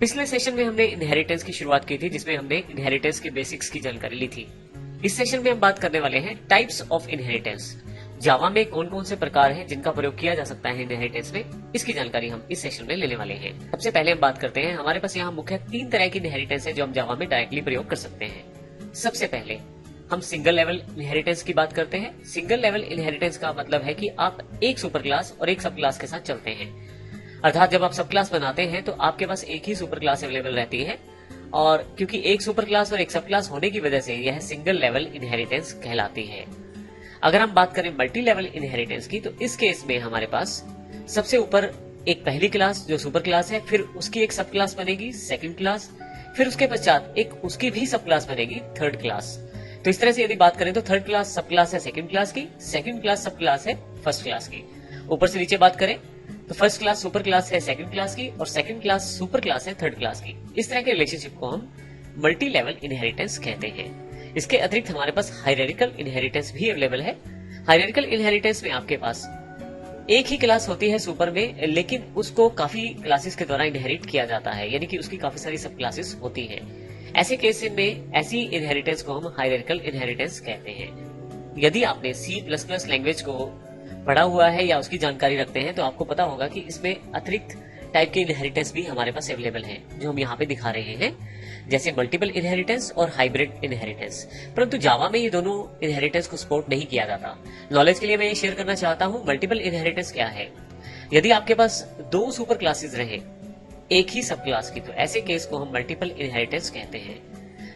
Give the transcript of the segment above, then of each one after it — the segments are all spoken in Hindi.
पिछले सेशन में हमने इनहेरिटेंस की शुरुआत की थी, जिसमें हमने इनहेरिटेंस के बेसिक्स की जानकारी ली थी। इस सेशन में हम बात करने वाले हैं टाइप्स ऑफ इनहेरिटेंस। जावा में कौन कौन से प्रकार हैं जिनका प्रयोग किया जा सकता है इनहेरिटेंस में, इसकी जानकारी हम इस सेशन में लेने वाले हैं। सबसे पहले हम बात करते हैं, हमारे पास यहाँ मुख्य 3 तरह की इनहेरिटेंस है जो हम जावा में डायरेक्टली प्रयोग कर सकते हैं। सबसे पहले हम सिंगल लेवल इनहेरिटेंस की बात करते हैं। सिंगल लेवल इनहेरिटेंस का मतलब है कि आप एक सुपर क्लास और एक सब क्लास के साथ चलते हैं। अर्थात जब आप सब क्लास बनाते हैं तो आपके पास एक ही सुपर क्लास अवेलेबल रहती है, और क्योंकि एक सुपर क्लास और एक सब क्लास होने की वजह से यह सिंगल लेवल इनहेरिटेंस कहलाती है। अगर हम बात करें मल्टी लेवल इनहेरिटेंस की, तो इस केस में हमारे पास सबसे ऊपर एक पहली क्लास जो सुपर क्लास है, फिर उसकी एक सब क्लास बनेगी सेकंड क्लास, फिर उसके पश्चात एक उसकी भी सब क्लास बनेगी थर्ड क्लास। तो इस तरह से यदि बात करें तो थर्ड क्लास सब क्लास है सेकंड क्लास की, सेकंड क्लास सब क्लास है फर्स्ट क्लास की। ऊपर से नीचे बात करें तो फर्स्ट क्लास सुपर क्लास है सेकंड क्लास की, और सेकंड क्लास सुपर क्लास है थर्ड क्लास की। इस तरह के रिलेशनशिप को हम मल्टी लेवल इनहेरिटेंस कहते हैं। इसके अतिरिक्त हमारे पास हायरार्किकल इनहेरिटेंस भी अवेलेबल है। हायरार्किकल इनहेरिटेंस में आपके पास एक ही क्लास होती है सुपर में, लेकिन उसको काफी क्लासेस के द्वारा इनहेरिट किया जाता है, यानी कि उसकी काफी सारी सब क्लासेस होती हैं। ऐसे केस में ऐसी इनहेरिटेंस को हम हायरार्किकल इनहेरिटेंस कहते हैं। यदि आपने C++ लैंग्वेज को पढ़ा हुआ है या उसकी जानकारी रखते हैं तो आपको पता होगा कि इसमें अतिरिक्त टाइप के इनहेरिटेंस भी हमारे पास अवेलेबल हैं, जो हम यहाँ पे दिखा रहे हैं, जैसे मल्टीपल इनहेरिटेंस और हाइब्रिड इनहेरिटेंस। परंतु जावा में ये दोनों इनहेरिटेंस को सपोर्ट नहीं किया जाता। नॉलेज के लिए मैं ये शेयर करना चाहता हूँ मल्टीपल इनहेरिटेंस क्या है। यदि आपके पास 2 सुपर क्लासेस रहे एक ही सब क्लास की, तो ऐसे केस को हम मल्टीपल इनहेरिटेंस कहते हैं।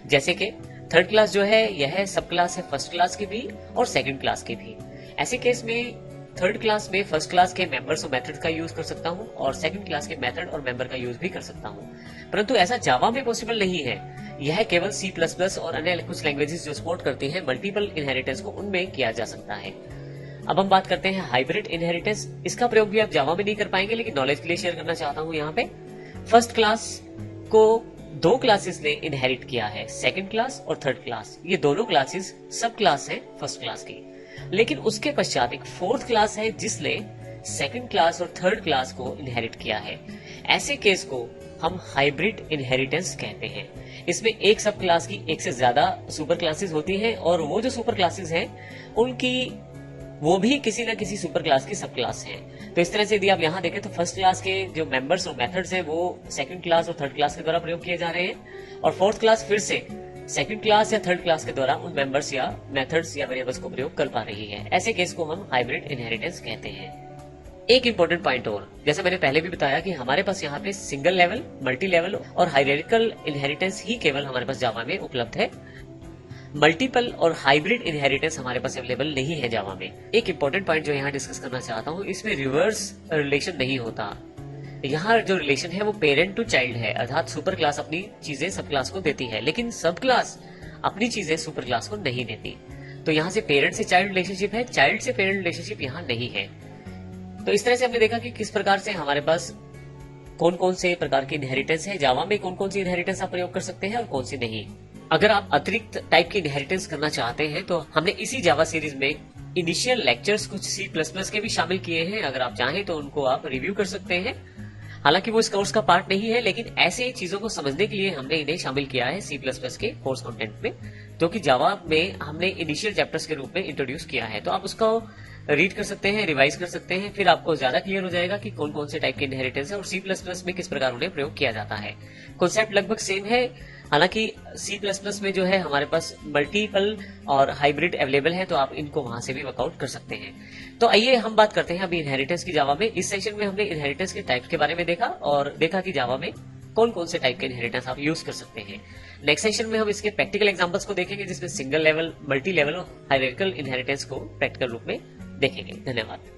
जैसे कि थर्ड क्लास जो है यह सब क्लास है फर्स्ट क्लास की भी और सेकंड क्लास की भी। ऐसे केस में थर्ड क्लास में फर्स्ट क्लास के मेंबर्स और मेथड का यूज कर सकता हूं, और सेकंड क्लास के मेथड और मेंबर का यूज भी कर सकता हूं। परंतु ऐसा जावा में पॉसिबल नहीं है। यह केवल C++ और अन्य कुछ लैंग्वेजेस जो सपोर्ट करती हैं मल्टीपल इनहेरिटेंस को, उनमें किया जा सकता है। अब हम बात करते हैं हाइब्रिड इनहेरिटेंस। इसका प्रयोग भी आप जावा में नहीं कर पाएंगे, लेकिन नॉलेज के लिए शेयर करना चाहता हूं। यहाँ पे फर्स्ट क्लास को 2 क्लासेस ने इनहेरिट किया है, सेकंड क्लास और थर्ड क्लास। ये दोनों क्लासेस सब क्लास है फर्स्ट क्लास की, लेकिन उसके पश्चात एक फोर्थ क्लास है जिसने सेकंड क्लास और थर्ड क्लास को इनहेरिट किया है। ऐसे केस को हम हाइब्रिड इनहेरिटेंस कहते हैं। इसमें एक सब क्लास की एक से ज्यादा सुपर क्लासेस होती हैं, और वो जो सुपर क्लासेस हैं उनकी वो भी किसी न किसी सुपर क्लास की सब क्लास है। तो इस तरह से यदि आप यहाँ देखें तो फर्स्ट क्लास के जो मेंबर्स और मेथड्स हैं वो सेकंड क्लास और थर्ड क्लास के द्वारा प्रयोग किए जा रहे हैं, और फोर्थ क्लास फिर से सेकंड क्लास या थर्ड क्लास के द्वारा उन मेंबर्स या मेथड्स या वेरिएबल्स को प्रयोग कर पा रही है। ऐसे केस को हम हाइब्रिड इनहेरिटेंस कहते हैं। एक इंपॉर्टेंट पॉइंट और, जैसे मैंने पहले भी बताया कि हमारे पास यहाँ पे सिंगल लेवल, मल्टी लेवल और हायरार्किकल इनहेरिटेंस ही केवल हमारे पास जावा में उपलब्ध है। मल्टीपल और हाइब्रिड इनहेरिटेंस हमारे पास अवेलेबल नहीं है जावा में। एक इंपॉर्टेंट पॉइंट जो यहाँ डिस्कस करना चाहता हूँ, इसमें रिवर्स रिलेशन नहीं होता। यहाँ जो रिलेशन है वो पेरेंट टू चाइल्ड है, अर्थात सुपर क्लास अपनी चीजें सब क्लास को देती है, लेकिन सब क्लास अपनी चीजें सुपर क्लास को नहीं देती। तो यहाँ से पेरेंट से चाइल्ड रिलेशनशिप है, चाइल्ड से पेरेंट रिलेशनशिप यहाँ नहीं है। तो इस तरह से हमने देखा कि किस प्रकार से हमारे पास कौन कौन से प्रकार की इनहेरिटेंस है, जावा में कौन कौन सी इनहेरिटेंस आप प्रयोग कर सकते हैं और कौन सी नहीं। अगर आप अतिरिक्त टाइप की इनहेरिटेंस करना चाहते हैं तो हमने इसी जावा सीरीज में इनिशियल लेक्चर्स कुछ C++ के भी शामिल किए हैं। अगर आप चाहें तो उनको आप रिव्यू कर सकते हैं। हालांकि वो इस कोर्स का पार्ट नहीं है, लेकिन ऐसे चीजों को समझने के लिए हमने इन्हें शामिल किया है C++ के कोर्स कंटेंट में, जो कि जावा में हमने इनिशियल चैप्टर्स के रूप में इंट्रोड्यूस किया है। तो आप उसको रीड कर सकते हैं, रिवाइज कर सकते हैं, फिर आपको ज्यादा क्लियर हो जाएगा कि कौन कौन से टाइप के इनहेरिटेंस है और C++ में किस प्रकार उन्हें प्रयोग किया जाता है। कॉन्सेप्ट लगभग सेम है, हालांकि C++ में जो है हमारे पास मल्टीपल और हाइब्रिड अवेलेबल है, तो आप इनको वहां से भी वर्कआउट कर सकते हैं। तो आइए हम बात करते हैं अभी इनहेरिटेंस की जावा में। इस सेशन में हमने इनहेरिटेंस के टाइप्स के बारे में देखा और देखा कि जावा में कौन कौन से टाइप के इनहेरिटेंस आप यूज कर सकते हैं। नेक्स्ट सेशन में हम इसके प्रैक्टिकल एग्जांपल्स को देखेंगे, जिसमें सिंगल लेवल, मल्टी लेवल और हायरार्किकल इनहेरिटेंस को प्रैक्टिकल रूप में देखेंगे। धन्यवाद।